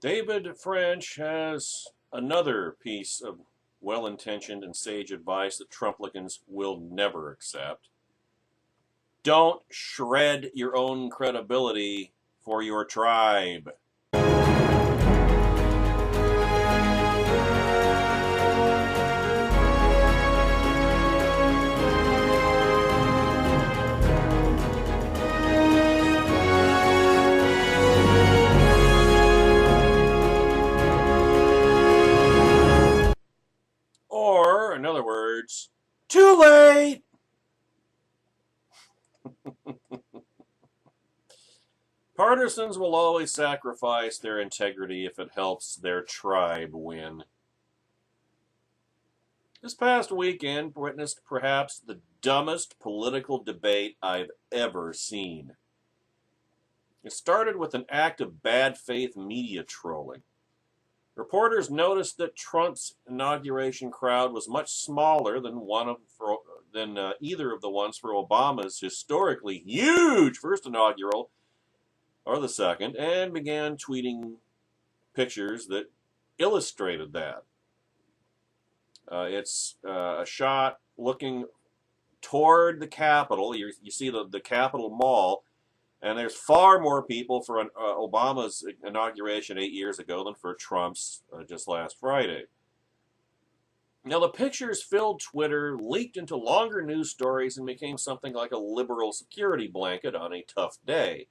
David French has another piece of well-intentioned and sage advice that Trumplicans will never accept. Don't shred your own credibility for your tribe. Or, in other words, too late! Partisans will always sacrifice their integrity if it helps their tribe win. This past weekend witnessed perhaps the dumbest political debate I've ever seen. It started with an act of bad faith media trolling. Reporters noticed that Trump's inauguration crowd was much smaller than either of the ones for Obama's historically huge first inaugural or the second, and began tweeting pictures that illustrated that. It's a shot looking toward the Capitol. You see the Capitol Mall, and there's far more people for Obama's inauguration 8 years ago than for Trump's just last Friday. Now, the pictures filled Twitter, leaked into longer news stories, and became something like a liberal security blanket on a tough day.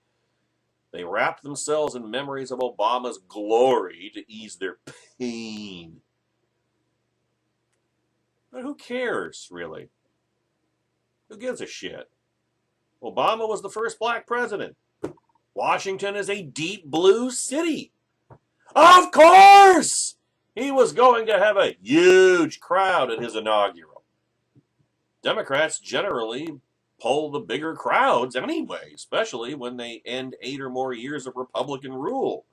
They wrapped themselves in memories of Obama's glory to ease their pain. But who cares, really? Who gives a shit? Obama was the first black president. Washington is a deep blue city. Of course! He was going to have a huge crowd at his inaugural. Democrats generally pull the bigger crowds anyway, especially when they end 8 or more years of Republican rule.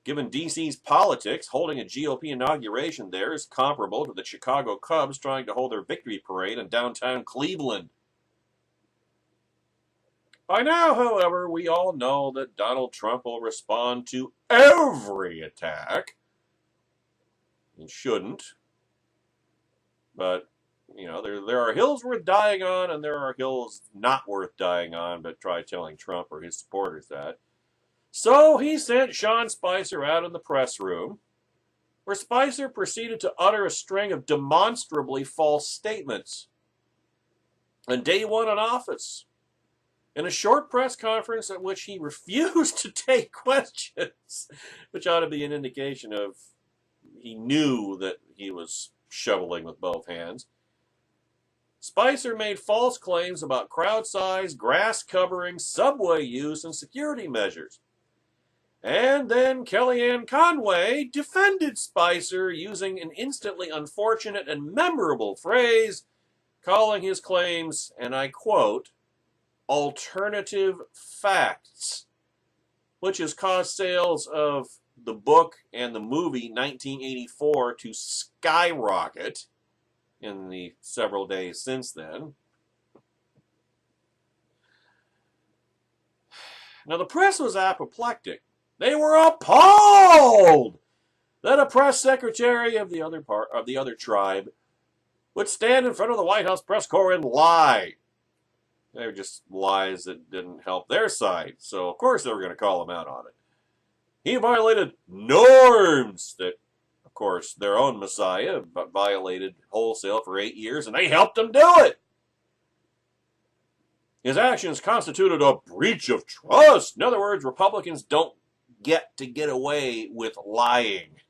Given D.C.'s politics, holding a GOP inauguration there is comparable to the Chicago Cubs trying to hold their victory parade in downtown Cleveland. By now, however, we all know that Donald Trump will respond to every attack. He shouldn't. But you know, there are hills worth dying on, and there are hills not worth dying on, but try telling Trump or his supporters that. So he sent Sean Spicer out in the press room, where Spicer proceeded to utter a string of demonstrably false statements. On day one in office, in a short press conference at which he refused to take questions, which ought to be an indication of he knew that he was shoveling with both hands, Spicer made false claims about crowd size, grass covering, subway use, and security measures. And then Kellyanne Conway defended Spicer using an instantly unfortunate and memorable phrase, calling his claims, and I quote, alternative facts, which has caused sales of the book and the movie 1984 to skyrocket in the several days since then. Now, the press was apoplectic. They were appalled that a press secretary of the other tribe would stand in front of the White House press corps and lie. They were just lies that didn't help their side, so of course they were going to call him out on it. He violated norms that, of course, their own messiah violated wholesale for 8 years, and they helped him do it. His actions constituted a breach of trust. In other words, Republicans don't get to get away with lying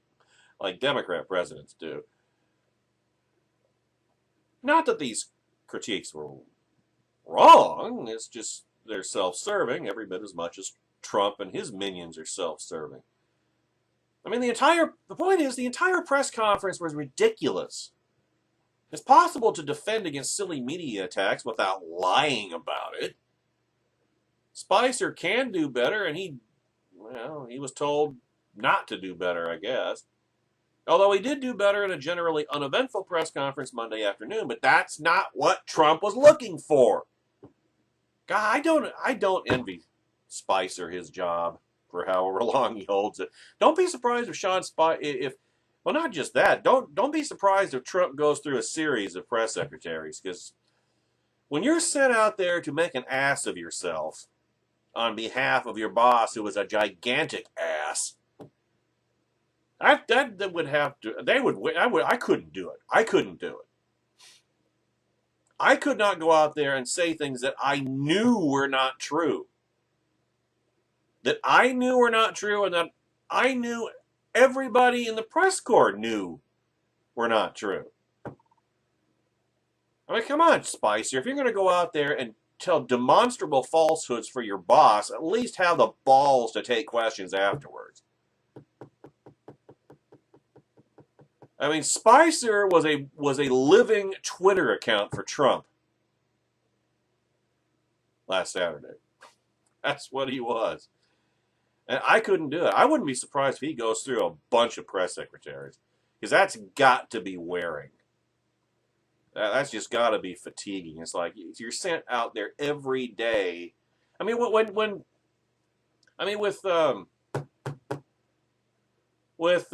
like Democrat presidents do. Not that these critiques were wrong, it's just they're self-serving every bit as much as Trump and his minions are self-serving. I mean, the point is, the entire press conference was ridiculous. It's possible to defend against silly media attacks without lying about it. Spicer can do better, and he was told not to do better, I guess. Although he did do better in a generally uneventful press conference Monday afternoon, but that's not what Trump was looking for. God, I don't envy Spicer his job. for however long he holds it. Don't be surprised if well, not just that. Don't be surprised if Trump goes through a series of press secretaries, because when you're sent out there to make an ass of yourself on behalf of your boss, who is a gigantic ass, that would have to. I couldn't do it. I couldn't do it. I could not go out there and say things that I knew were not true. That I knew were not true, and that I knew everybody in the press corps knew were not true. I mean, come on, Spicer. If you're going to go out there and tell demonstrable falsehoods for your boss, at least have the balls to take questions afterwards. I mean, Spicer was a living Twitter account for Trump last Saturday. That's what he was. And I couldn't do it. I wouldn't be surprised if he goes through a bunch of press secretaries, because that's got to be wearing. That's just got to be fatiguing. It's like you're sent out there every day. I mean, with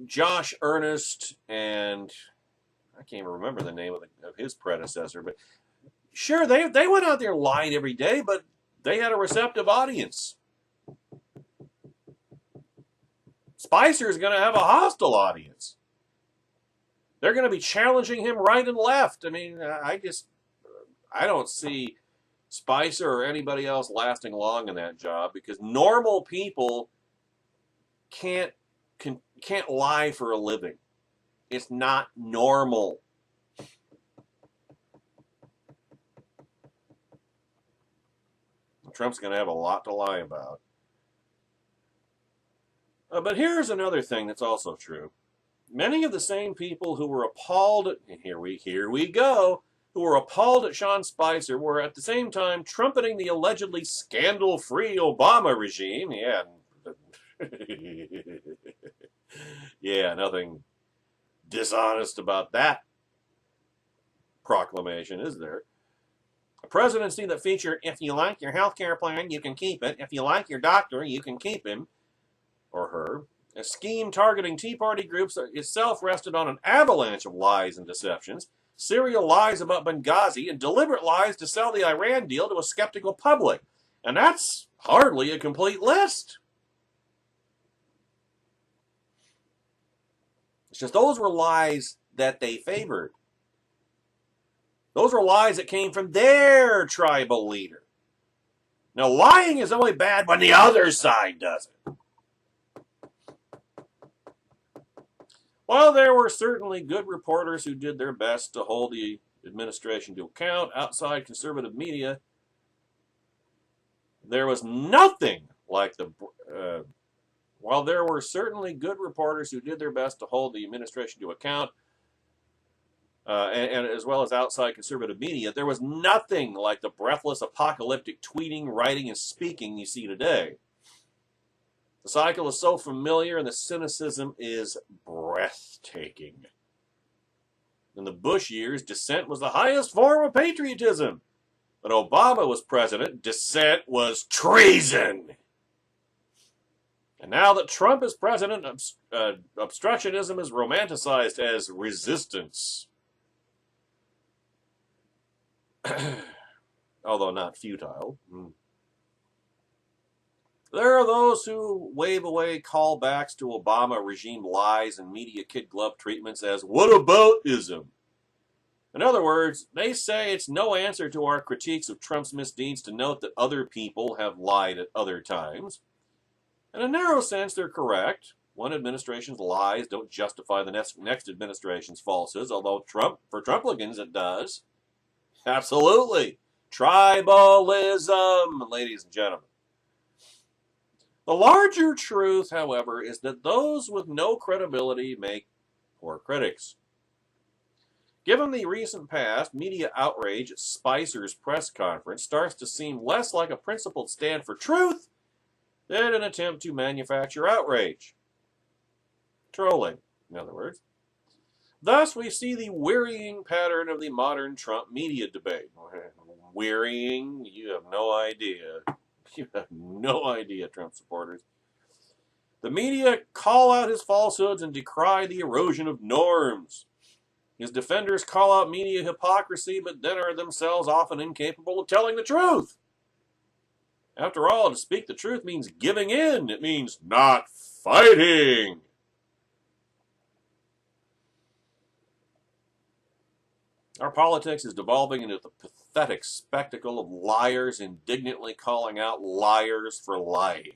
Josh Earnest, and I can't even remember the name of his predecessor, but sure, they went out there lying every day, but they had a receptive audience. Spicer is going to have a hostile audience. They're going to be challenging him right and left. I mean, I don't see Spicer or anybody else lasting long in that job, because normal people can't lie for a living. It's not normal. Trump's going to have a lot to lie about. But here's another thing that's also true. Many of the same people who were appalled at, here we go, who were appalled at Sean Spicer were at the same time trumpeting the allegedly scandal-free Obama regime. Yeah. Yeah, nothing dishonest about that proclamation, is there? A presidency that featured, if you like your health care plan, you can keep it. If you like your doctor, you can keep him or her. A scheme targeting Tea Party groups itself rested on an avalanche of lies and deceptions, serial lies about Benghazi, and deliberate lies to sell the Iran deal to a skeptical public. And that's hardly a complete list. It's just those were lies that they favored. Those were lies that came from their tribal leader. Now, lying is only bad when the other side does it. While there were certainly good reporters who did their best to hold the administration to account, outside conservative media, there was nothing like while there were certainly good reporters who did their best to hold the administration to account, and as well as outside conservative media, there was nothing like the breathless apocalyptic tweeting, writing, and speaking you see today. The cycle is so familiar, and the cynicism is breathtaking. In the Bush years, dissent was the highest form of patriotism. When Obama was president, dissent was treason. And now that Trump is president, obstructionism is romanticized as resistance. Although not futile. There are those who wave away callbacks to Obama regime lies and media kid glove treatments as whataboutism. In other words, they say it's no answer to our critiques of Trump's misdeeds to note that other people have lied at other times. In a narrow sense, they're correct. One administration's lies don't justify the next administration's falsehoods, although for Trumplicans it does. Absolutely. Tribalism, ladies and gentlemen. The larger truth, however, is that those with no credibility make poor critics. Given the recent past, media outrage at Spicer's press conference starts to seem less like a principled stand for truth than an attempt to manufacture outrage. Trolling, in other words. Thus, we see the wearying pattern of the modern Trump media debate. Wearying? You have no idea. You have no idea, Trump supporters. The media call out his falsehoods and decry the erosion of norms. His defenders call out media hypocrisy, but then are themselves often incapable of telling the truth. After all, to speak the truth means giving in. It means not fighting. Our politics is devolving into the pathetic spectacle of liars indignantly calling out liars for lying.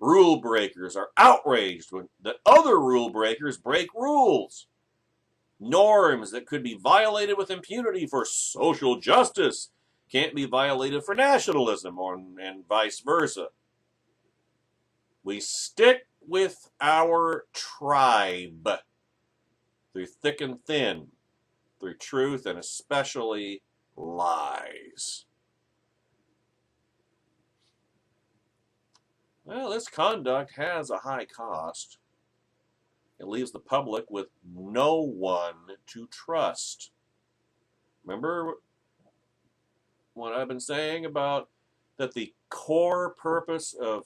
Rule breakers are outraged that other rule breakers break rules. Norms that could be violated with impunity for social justice can't be violated for nationalism, and vice versa. We stick with our tribe through thick and thin, through truth and especially lies. Well, this conduct has a high cost. It leaves the public with no one to trust. Remember what I've been saying about that the core purpose of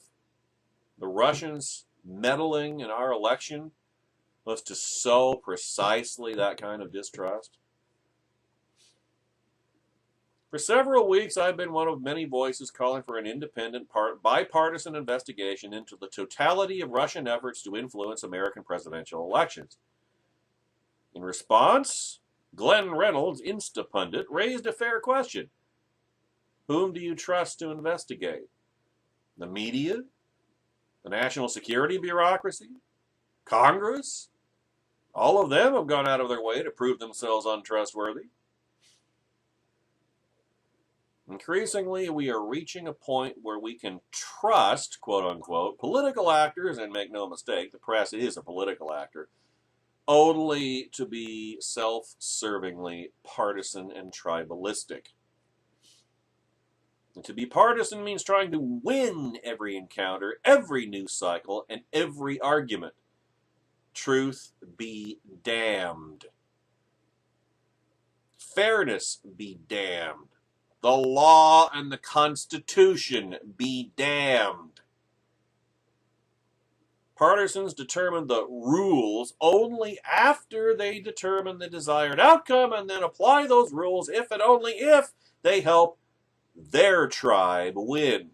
the Russians meddling in our election was to sow precisely that kind of distrust? For several weeks, I've been one of many voices calling for an independent, bipartisan investigation into the totality of Russian efforts to influence American presidential elections. In response, Glenn Reynolds, Instapundit, raised a fair question. Whom do you trust to investigate? The media? The national security bureaucracy? Congress? All of them have gone out of their way to prove themselves untrustworthy. Increasingly, we are reaching a point where we can trust, quote unquote, political actors, and make no mistake, the press is a political actor, only to be self-servingly partisan and tribalistic. And to be partisan means trying to win every encounter, every news cycle, and every argument. Truth be damned. Fairness be damned. The law and the Constitution be damned. Partisans determine the rules only after they determine the desired outcome and then apply those rules if and only if they help their tribe win.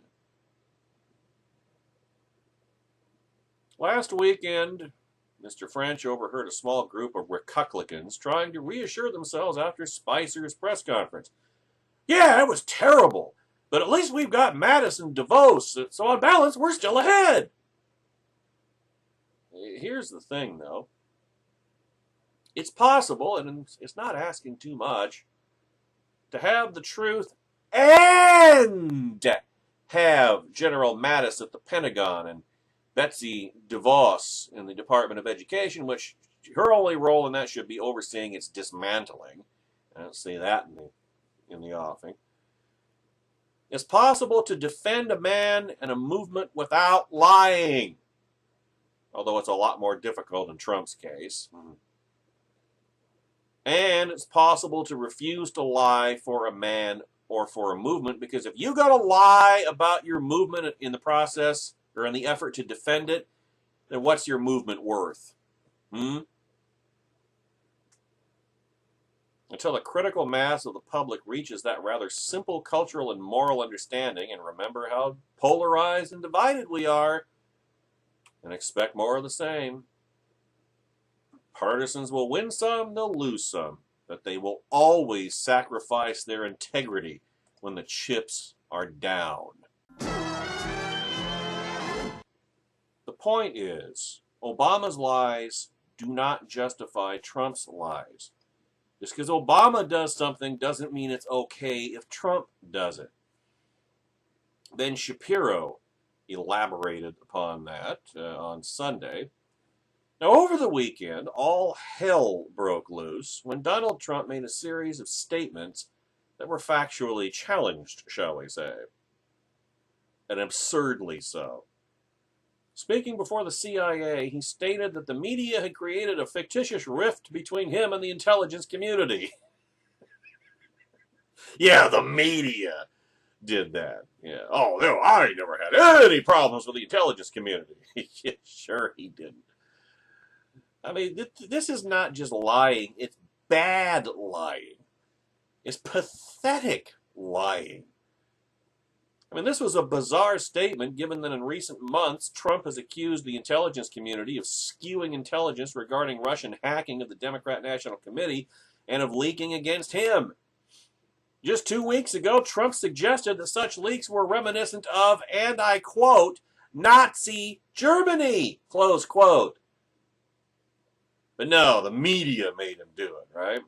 Last weekend, Mr. French overheard a small group of Republicans trying to reassure themselves after Spicer's press conference. Yeah, it was terrible, but at least we've got Madison DeVos, so on balance, we're still ahead. Here's the thing, though. It's possible, and it's not asking too much, to have the truth and have General Mattis at the Pentagon and Betsy DeVos in the Department of Education, which her only role in that should be overseeing its dismantling. I don't see that in the offing. It's possible to defend a man and a movement without lying, although it's a lot more difficult in Trump's case. And it's possible to refuse to lie for a man or for a movement, because if you got to lie about your movement in the process or in the effort to defend it, then what's your movement worth? Until the critical mass of the public reaches that rather simple cultural and moral understanding, and remember how polarized and divided we are, and expect more of the same. Partisans will win some, they'll lose some, but they will always sacrifice their integrity when the chips are down. The point is, Obama's lies do not justify Trump's lies. Just because Obama does something doesn't mean it's okay if Trump does it. Ben Shapiro elaborated upon that on Sunday. Now, over the weekend, all hell broke loose when Donald Trump made a series of statements that were factually challenged, shall we say, and absurdly so. Speaking before the CIA, he stated that the media had created a fictitious rift between him and the intelligence community. Yeah, the media. did that. Yeah. Oh, no, I never had any problems with the intelligence community. Yeah, sure he didn't. I mean, this is not just lying. It's bad lying. It's pathetic lying. I mean, this was a bizarre statement given that in recent months, Trump has accused the intelligence community of skewing intelligence regarding Russian hacking of the Democrat National Committee and of leaking against him. Just 2 weeks ago, Trump suggested that such leaks were reminiscent of, and I quote, Nazi Germany, close quote. But no, the media made him do it, right?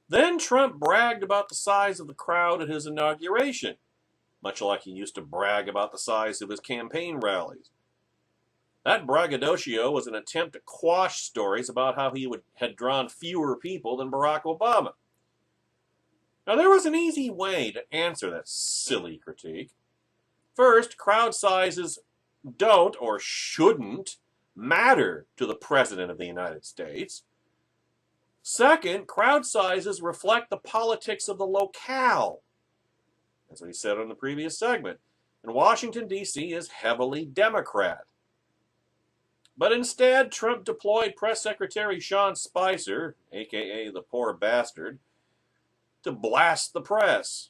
Then Trump bragged about the size of the crowd at his inauguration, much like he used to brag about the size of his campaign rallies. That braggadocio was an attempt to quash stories about how he had drawn fewer people than Barack Obama. Now, there was an easy way to answer that silly critique. First, crowd sizes don't or shouldn't matter to the President of the United States. Second, crowd sizes reflect the politics of the locale. As we said on the previous segment, and Washington, D.C. is heavily Democrat. But instead, Trump deployed Press Secretary Sean Spicer, a.k.a. the poor bastard, to blast the press.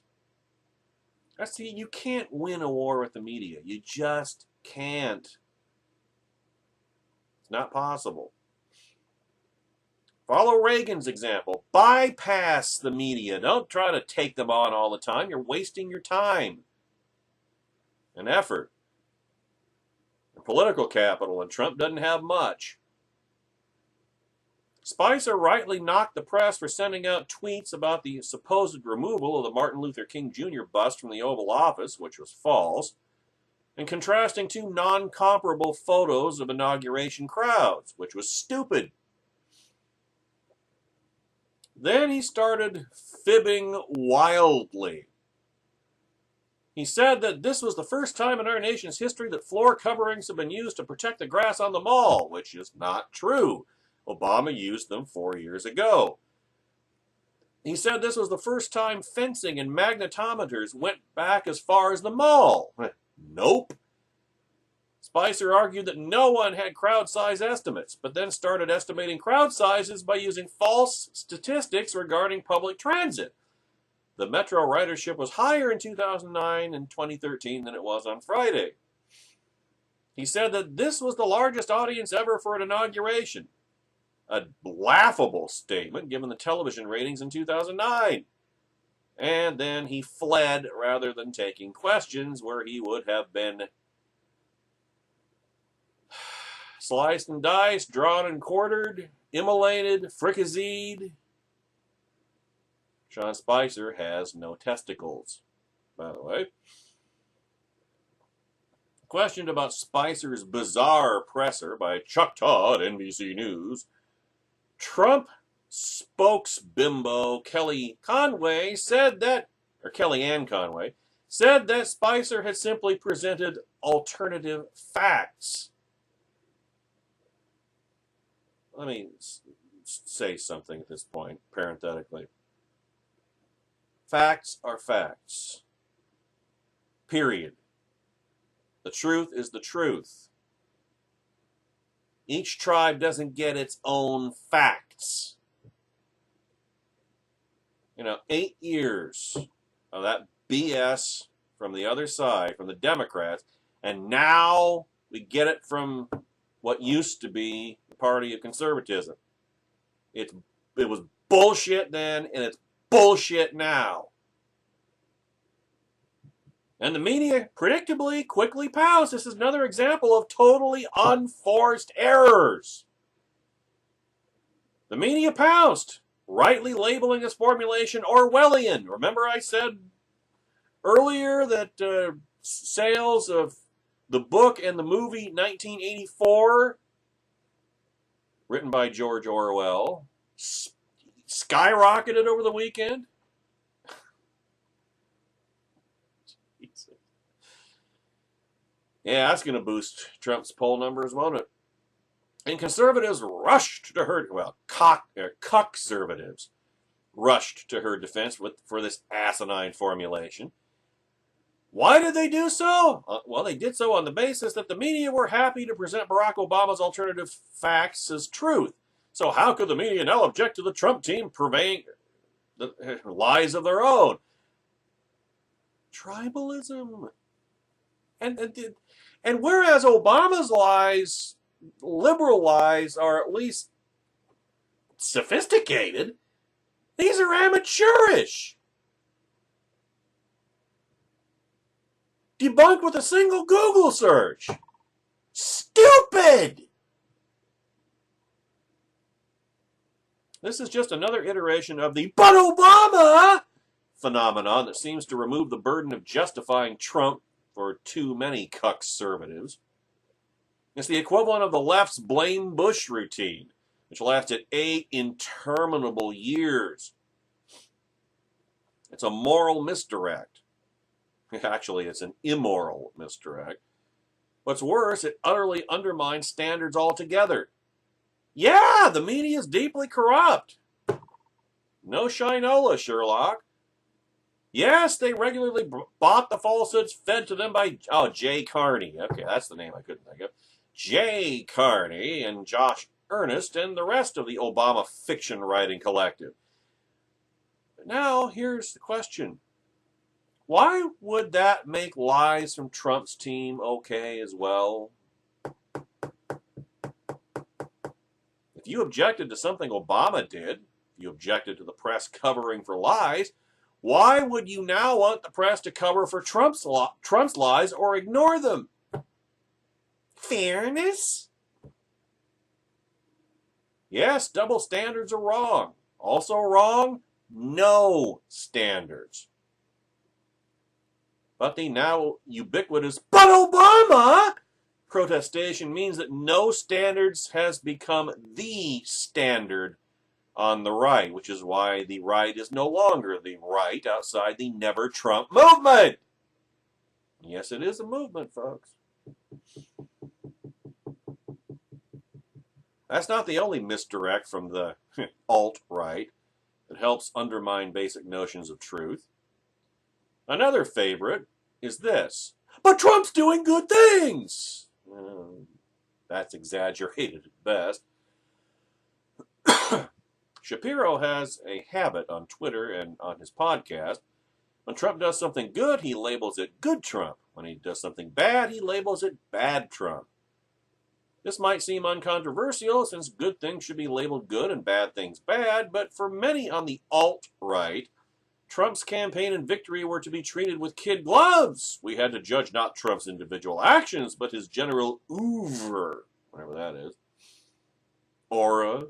See, you can't win a war with the media. You just can't. It's not possible. Follow Reagan's example. Bypass the media. Don't try to take them on all the time. You're wasting your time and effort. And political capital, and Trump doesn't have much. Spicer rightly knocked the press for sending out tweets about the supposed removal of the Martin Luther King Jr. bust from the Oval Office, which was false, and contrasting two non-comparable photos of inauguration crowds, which was stupid. Then he started fibbing wildly. He said that this was the first time in our nation's history that floor coverings have been used to protect the grass on the mall, which is not true. Obama used them 4 years ago. He said this was the first time fencing and magnetometers went back as far as the mall. Nope. Spicer argued that no one had crowd size estimates, but then started estimating crowd sizes by using false statistics regarding public transit. The metro ridership was higher in 2009 and 2013 than it was on Friday. He said that this was the largest audience ever for an inauguration. A laughable statement given the television ratings in 2009. And then he fled rather than taking questions where he would have been sliced and diced, drawn and quartered, immolated, fricasseed. Sean Spicer has no testicles, by the way. Questioned about Spicer's bizarre presser by Chuck Todd, NBC News, Trump spokesbimbo Kellyanne Conway said that Spicer had simply presented alternative facts. Let me say something at this point, parenthetically. Facts are facts. Period. The truth is the truth. Each tribe doesn't get its own facts. 8 years of that BS from the other side, from the Democrats, and now we get it from what used to be the party of conservatism. It was bullshit then, and it's bullshit now. And the media, predictably, quickly pounced. This is another example of totally unforced errors. The media pounced, rightly labeling this formulation Orwellian. Remember I said earlier that sales of the book and the movie 1984, written by George Orwell, skyrocketed over the weekend? Yeah, that's going to boost Trump's poll numbers, won't it? And conservatives rushed to hurt, cuck-conservatives rushed to her defense for this asinine formulation. Why did they do so? Well, they did so on the basis that the media were happy to present Barack Obama's alternative facts as truth. So how could the media now object to the Trump team purveying the lies of their own? Tribalism. And whereas Obama's lies, liberal lies, are at least sophisticated, these are amateurish. Debunked with a single Google search. Stupid! This is just another iteration of the "but Obama" phenomenon that seems to remove the burden of justifying Trump for too many conservatives. It's the equivalent of the left's blame Bush routine, which lasted 8 interminable years. It's a moral misdirect. Actually, it's an immoral misdirect. What's worse, it utterly undermines standards altogether. Yeah, the media is deeply corrupt. No shinola, Sherlock. Yes, they regularly bought the falsehoods fed to them by, Jay Carney. Okay, that's the name I couldn't think of. Jay Carney and Josh Earnest and the rest of the Obama fiction writing collective. But now, here's the question. Why would that make lies from Trump's team okay as well? If you objected to something Obama did, if you objected to the press covering for lies, why would you now want the press to cover for Trump's lies or ignore them? Fairness? Yes, double standards are wrong. Also wrong, no standards. But the now ubiquitous "but Obama" protestation means that no standards has become the standard on the right, which is why the right is no longer the right outside the Never Trump movement. Yes, it is a movement, folks. That's not the only misdirect from the alt-right that helps undermine basic notions of truth. Another favorite is this: but Trump's doing good things. That's exaggerated at best. Shapiro has a habit on Twitter and on his podcast. When Trump does something good, he labels it good Trump. When he does something bad, he labels it bad Trump. This might seem uncontroversial, since good things should be labeled good and bad things bad, but for many on the alt-right, Trump's campaign and victory were to be treated with kid gloves. We had to judge not Trump's individual actions, but his general oeuvre, whatever that is, aura.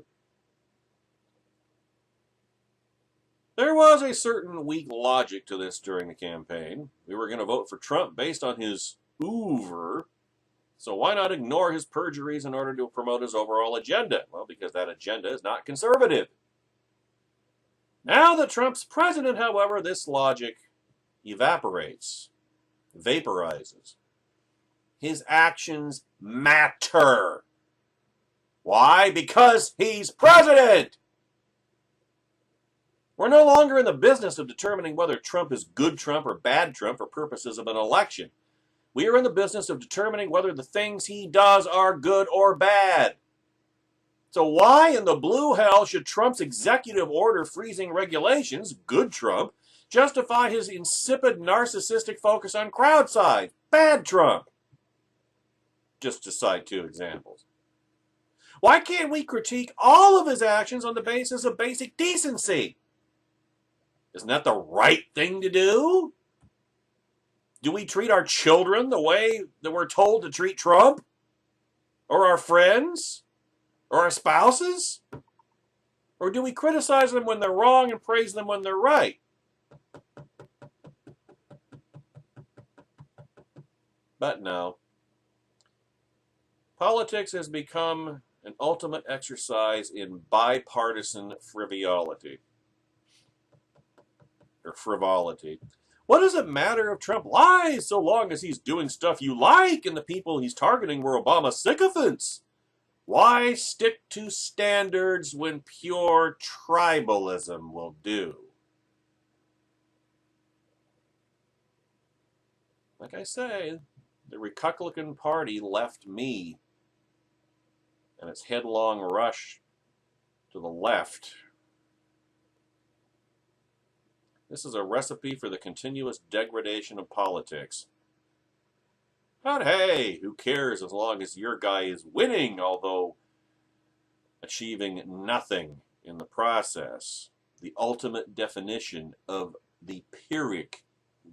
There was a certain weak logic to this during the campaign. We were going to vote for Trump based on his oeuvre, so why not ignore his perjuries in order to promote his overall agenda? Well, because that agenda is not conservative. Now that Trump's president, however, this logic evaporates, vaporizes. His actions matter. Why? Because he's president! We're no longer in the business of determining whether Trump is good Trump or bad Trump for purposes of an election. We are in the business of determining whether the things he does are good or bad. So why in the blue hell should Trump's executive order freezing regulations, good Trump, justify his insipid narcissistic focus on crowd size, bad Trump? Just to cite 2 examples. Why can't we critique all of his actions on the basis of basic decency? Isn't that the right thing to do? Do we treat our children the way that we're told to treat Trump? Or our friends? Or our spouses? Or do we criticize them when they're wrong and praise them when they're right? But no. Politics has become an ultimate exercise in bipartisan frivolity. What does it matter if Trump lies so long as he's doing stuff you like and the people he's targeting were Obama sycophants? Why stick to standards when pure tribalism will do? Like I say, the Republican Party left me and its headlong rush to the left. This is a recipe for the continuous degradation of politics. But hey, who cares as long as your guy is winning, although achieving nothing in the process. The ultimate definition of the Pyrrhic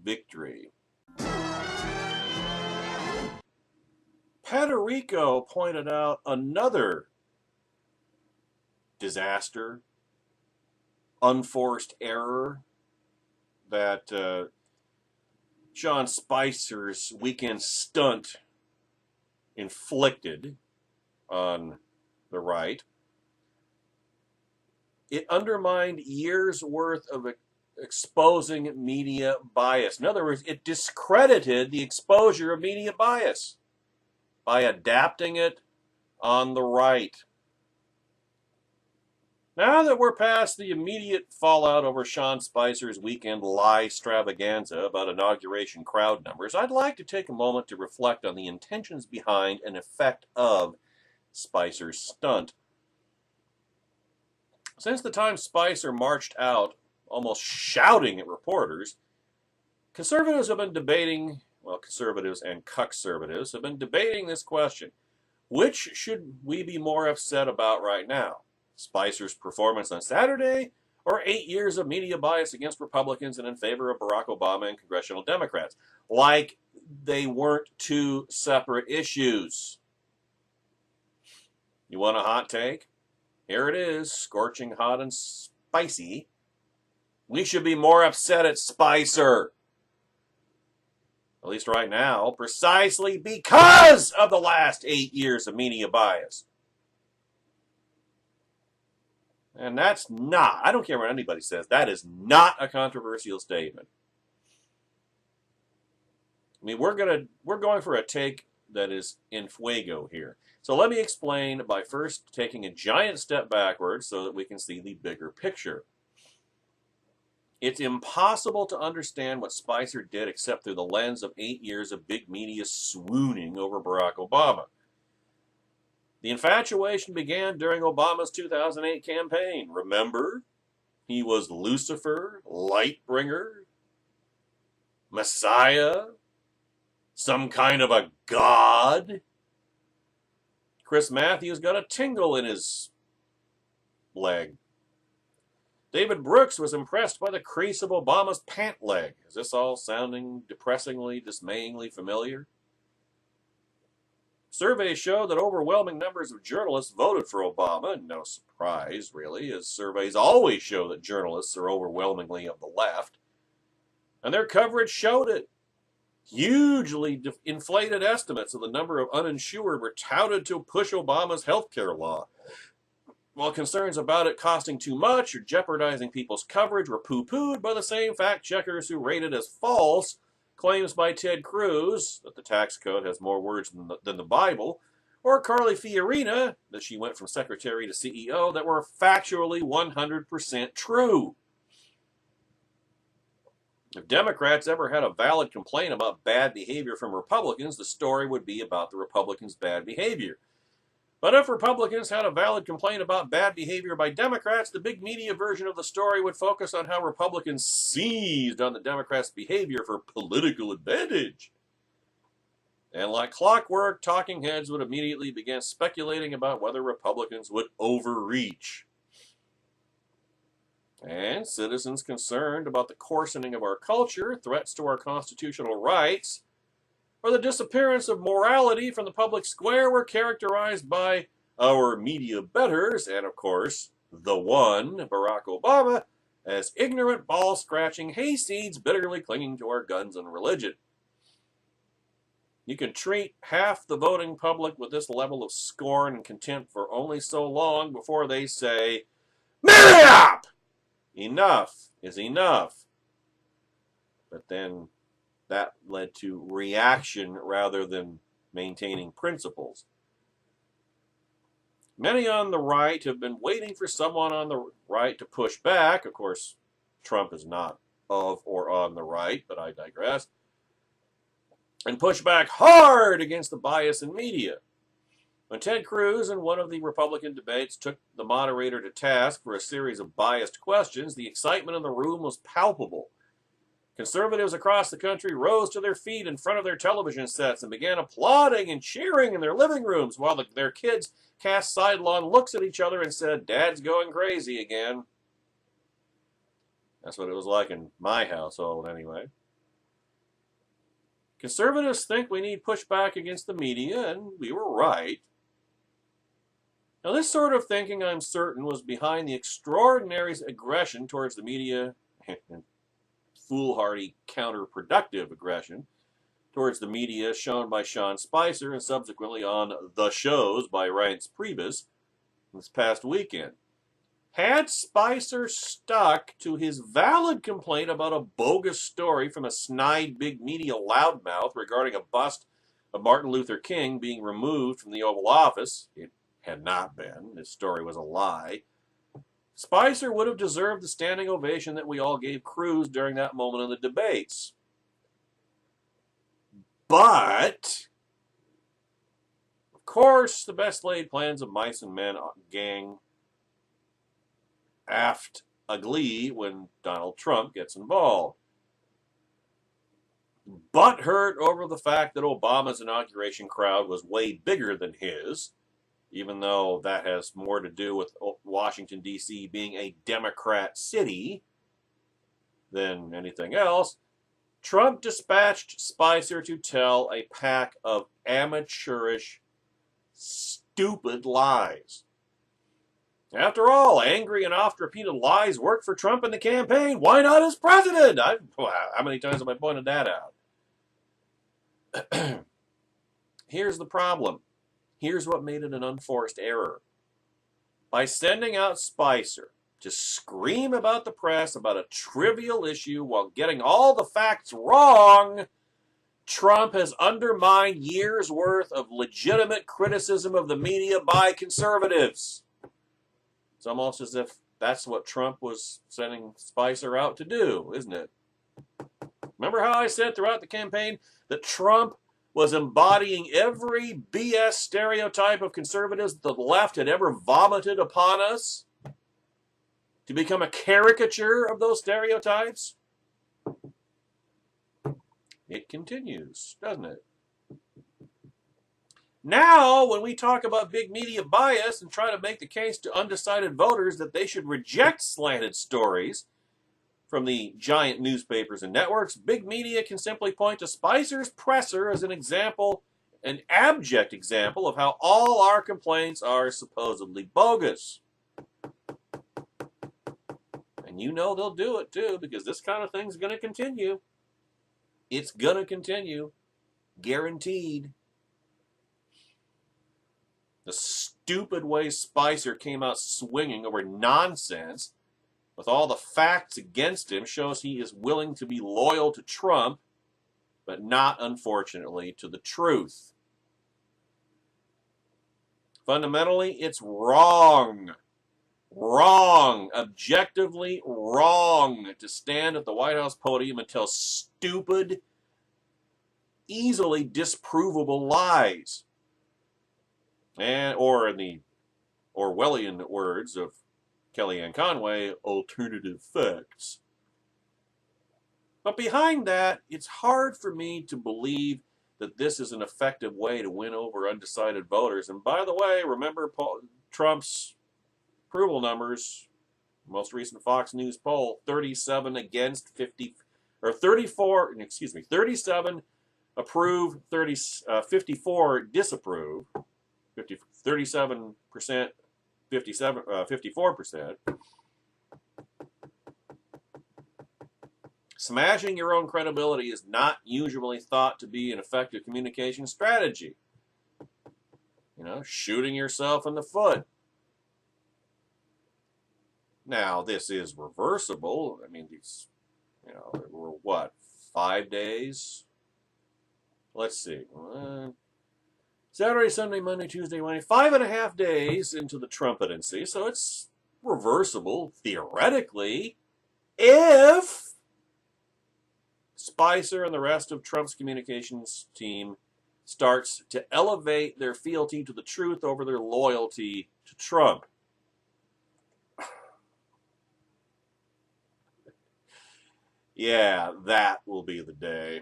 victory. Paterico pointed out another disaster, unforced error that Sean Spicer's weekend stunt inflicted on the right. It undermined years' worth of exposing media bias. In other words, it discredited the exposure of media bias by adapting it on the right. Now that we're past the immediate fallout over Sean Spicer's weekend lie extravaganza about inauguration crowd numbers, I'd like to take a moment to reflect on the intentions behind and effect of Spicer's stunt. Since the time Spicer marched out, almost shouting at reporters, conservatives have been debating, well, conservatives and cuckservatives have been debating this question. Which should we be more upset about right now? Spicer's performance on Saturday, or 8 years of media bias against Republicans and in favor of Barack Obama and congressional Democrats? Like they weren't two separate issues. You want a hot take? Here it is, scorching hot and spicy. We should be more upset at Spicer. At least right now, precisely because of the last 8 years of media bias. And that's not, I don't care what anybody says, that is not a controversial statement. I mean, we're going for a take that is in fuego here. So let me explain by first taking a giant step backwards so that we can see the bigger picture. It's impossible to understand what Spicer did except through the lens of 8 years of big media swooning over Barack Obama. The infatuation began during Obama's 2008 campaign. Remember? He was Lucifer, Lightbringer, Messiah, some kind of a god. Chris Matthews got a tingle in his leg. David Brooks was impressed by the crease of Obama's pant leg. Is this all sounding depressingly, dismayingly familiar? Surveys show that overwhelming numbers of journalists voted for Obama. No surprise, really, as surveys always show that journalists are overwhelmingly of the left. And their coverage showed it. Hugely inflated estimates of the number of uninsured were touted to push Obama's health care law, while concerns about it costing too much or jeopardizing people's coverage were poo-pooed by the same fact-checkers who rated as false claims by Ted Cruz that the tax code has more words than the Bible, or Carly Fiorina that she went from secretary to CEO that were factually 100% true. If Democrats ever had a valid complaint about bad behavior from Republicans, the story would be about the Republicans' bad behavior. But if Republicans had a valid complaint about bad behavior by Democrats, the big media version of the story would focus on how Republicans seized on the Democrats' behavior for political advantage. And like clockwork, talking heads would immediately begin speculating about whether Republicans would overreach. And citizens concerned about the coarsening of our culture, threats to our constitutional rights, or the disappearance of morality from the public square were characterized by our media betters, and of course, the one, Barack Obama, as ignorant, ball-scratching hayseeds bitterly clinging to our guns and religion. You can treat half the voting public with this level of scorn and contempt for only so long before they say, "Marry up! Enough is enough." But then that led to reaction rather than maintaining principles. Many on the right have been waiting for someone on the right to push back. Of course, Trump is not of or on the right, but I digress. And push back hard against the bias in media. When Ted Cruz in one of the Republican debates took the moderator to task for a series of biased questions, the excitement in the room was palpable. Conservatives across the country rose to their feet in front of their television sets and began applauding and cheering in their living rooms while their kids cast sidelong looks at each other and said, "Dad's going crazy again." That's what it was like in my household, anyway. Conservatives think we need pushback against the media, and we were right. Now, this sort of thinking, I'm certain, was behind the extraordinary aggression towards the media and foolhardy, counterproductive aggression towards the media shown by Sean Spicer and subsequently on The Shows by Reince Priebus this past weekend. Had Spicer stuck to his valid complaint about a bogus story from a snide big media loudmouth regarding a bust of Martin Luther King being removed from the Oval Office, it had not been. This story was a lie. Spicer would have deserved the standing ovation that we all gave Cruz during that moment in the debates. But, of course, the best laid plans of mice and men gang aft a glee when Donald Trump gets involved. Butthurt over the fact that Obama's inauguration crowd was way bigger than his, even though that has more to do with Washington, D.C. being a Democrat city than anything else, Trump dispatched Spicer to tell a pack of amateurish, stupid lies. After all, angry and oft-repeated lies worked for Trump in the campaign. Why not as president? How many times have I pointed that out? Here's the problem. Here's what made it an unforced error. By sending out Spicer to scream about the press about a trivial issue while getting all the facts wrong, Trump has undermined years' worth of legitimate criticism of the media by conservatives. It's almost as if that's what Trump was sending Spicer out to do, isn't it? Remember how I said throughout the campaign that Trump was embodying every BS stereotype of conservatives that the left had ever vomited upon us to become a caricature of those stereotypes? It continues, doesn't it? Now, when we talk about big media bias and try to make the case to undecided voters that they should reject slanted stories from the giant newspapers and networks, big media can simply point to Spicer's presser as an example, an abject example of how all our complaints are supposedly bogus. And you know they'll do it too, because this kind of thing's going to continue. It's going to continue. Guaranteed. The stupid way Spicer came out swinging over nonsense with all the facts against him shows he is willing to be loyal to Trump, but not, unfortunately, to the truth. Fundamentally, it's wrong. Wrong. Objectively wrong to stand at the White House podium and tell stupid, easily disprovable lies. Or in the Orwellian words of Kellyanne Conway, alternative facts. But behind that, it's hard for me to believe that this is an effective way to win over undecided voters. And by the way, remember Trump's approval numbers, most recent Fox News poll, 37 against 50, or 34, 37 approve, 54 disapprove. 37%, 54%. Smashing your own credibility is not usually thought to be an effective communication strategy. Shooting yourself in the foot. Now, this is reversible. I mean, these, we're 5 days? Let's see. Saturday, Sunday, Monday, Tuesday, Wednesday, 5.5 days into the Trumpetency, so it's reversible, theoretically, if Spicer and the rest of Trump's communications team starts to elevate their fealty to the truth over their loyalty to Trump. Yeah, that will be the day.